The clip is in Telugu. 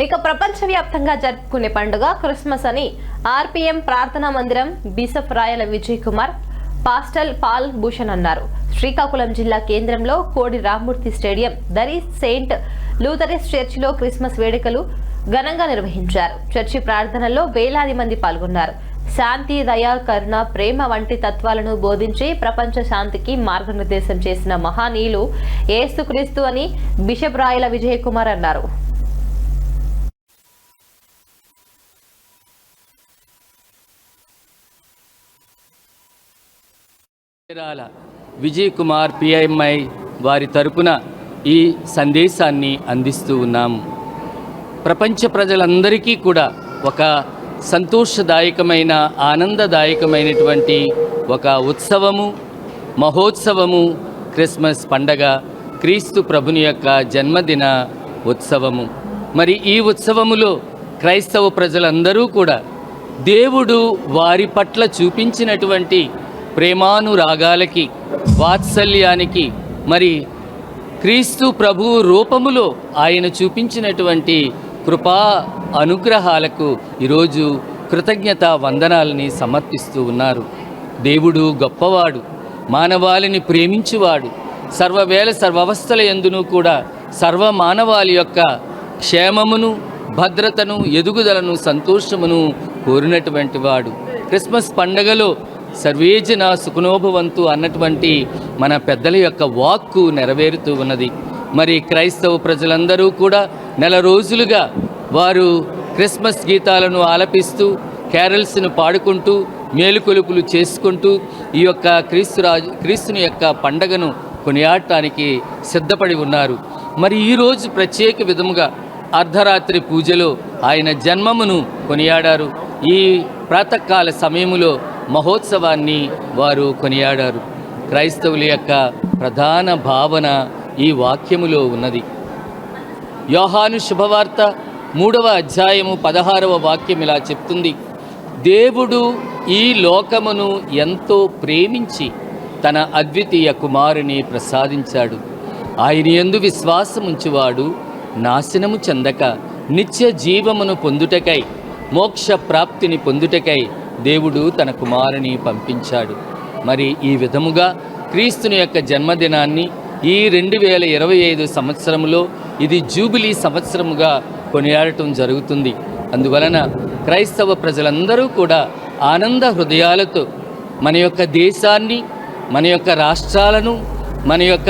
ఇక ప్రపంచవ్యాప్తంగా జరుపుకునే పండుగ క్రిస్మస్ అని ఆర్పీఎం ప్రార్థనా మందిరం బిషప్ రాయల విజయ్ కుమార్ పాస్టల్ పాల్ భూషణ్ అన్నారు. శ్రీకాకుళం జిల్లా కేంద్రంలో కోడి రామ్మూర్తి స్టేడియం దరి సెయింట్ లూథరస్ చర్చిలో క్రిస్మస్ వేడుకలు ఘనంగా నిర్వహించారు. చర్చి ప్రార్థనల్లో వేలాది మంది పాల్గొన్నారు. శాంతి, దయ, కరుణ, ప్రేమ వంటి తత్వాలను బోధించి ప్రపంచ శాంతికి మార్గనిర్దేశం చేసిన మహానీయులు యేసుక్రీస్తు అని బిషప్ రాయల విజయ్ కుమార్ అన్నారు. విజయ్ కుమార్ పిఐఎంఐ వారి తరపున ఈ సందేశాన్ని అందిస్తూ ఉన్నాము. ప్రపంచ ప్రజలందరికీ కూడా ఒక సంతోషదాయకమైన ఆనందదాయకమైనటువంటి ఒక ఉత్సవము, మహోత్సవము క్రిస్మస్ పండగ, క్రీస్తు ప్రభుని యొక్క జన్మదిన ఉత్సవము. మరి ఈ ఉత్సవములో క్రైస్తవ ప్రజలందరూ కూడా దేవుడు వారి పట్ల చూపించినటువంటి ప్రేమానురాగాలకి, వాత్సల్యానికి, మరి క్రీస్తు ప్రభువు రూపములో ఆయన చూపించినటువంటి కృపా అనుగ్రహాలకు ఈరోజు కృతజ్ఞత వందనాలని సమర్పిస్తూ ఉన్నారు. దేవుడు గొప్పవాడు, మానవాళిని ప్రేమించువాడు, సర్వవేళ సర్వవస్థల యందును కూడా సర్వ మానవాళి యొక్క క్షేమమును, భద్రతను, ఎదుగుదలను, సంతోషమును కోరినటువంటి వాడు. క్రిస్మస్ పండగలో సర్వేజన సుఖనోభవంతు అన్నటువంటి మన పెద్దల యొక్క వాక్కు నెరవేరుతూ ఉన్నది. మరి క్రైస్తవ ప్రజలందరూ కూడా నెల రోజులుగా వారు క్రిస్మస్ గీతాలను ఆలపిస్తూ, క్యారల్స్ను పాడుకుంటూ, మేలుకొలుపులు చేసుకుంటూ ఈ యొక్క క్రీస్తుని యొక్క పండగను కొనియాడటానికి సిద్ధపడి ఉన్నారు. మరి ఈరోజు ప్రత్యేక విధముగా అర్ధరాత్రి పూజలో ఆయన జన్మమును కొనియాడారు. ఈ ప్రాతకాల సమయములో మహోత్సవాన్ని వారు కొనియాడారు. క్రైస్తవుల యొక్క ప్రధాన భావన ఈ వాక్యములో ఉన్నది. యోహాను శుభవార్త 3వ అధ్యాయము 16వ వాక్యం ఇలా చెప్తుంది: దేవుడు ఈ లోకమును ఎంతో ప్రేమించి తన అద్వితీయ కుమారుని ప్రసాదించాడు. ఆయన యందు విశ్వాసముంచువాడు నాశనము చెందక నిత్య జీవమును పొందుటకై, మోక్ష ప్రాప్తిని పొందుటకై దేవుడు తన కుమారుని పంపించాడు. మరి ఈ విధముగా క్రీస్తుని యొక్క జన్మదినాన్ని ఈ 2025 సంవత్సరంలో ఇది జూబిలీ సంవత్సరముగా కొనియాడటం జరుగుతుంది. అందువలన క్రైస్తవ ప్రజలందరూ కూడా ఆనంద హృదయాలతో మన యొక్క దేశాన్ని, మన యొక్క రాష్ట్రాలను, మన యొక్క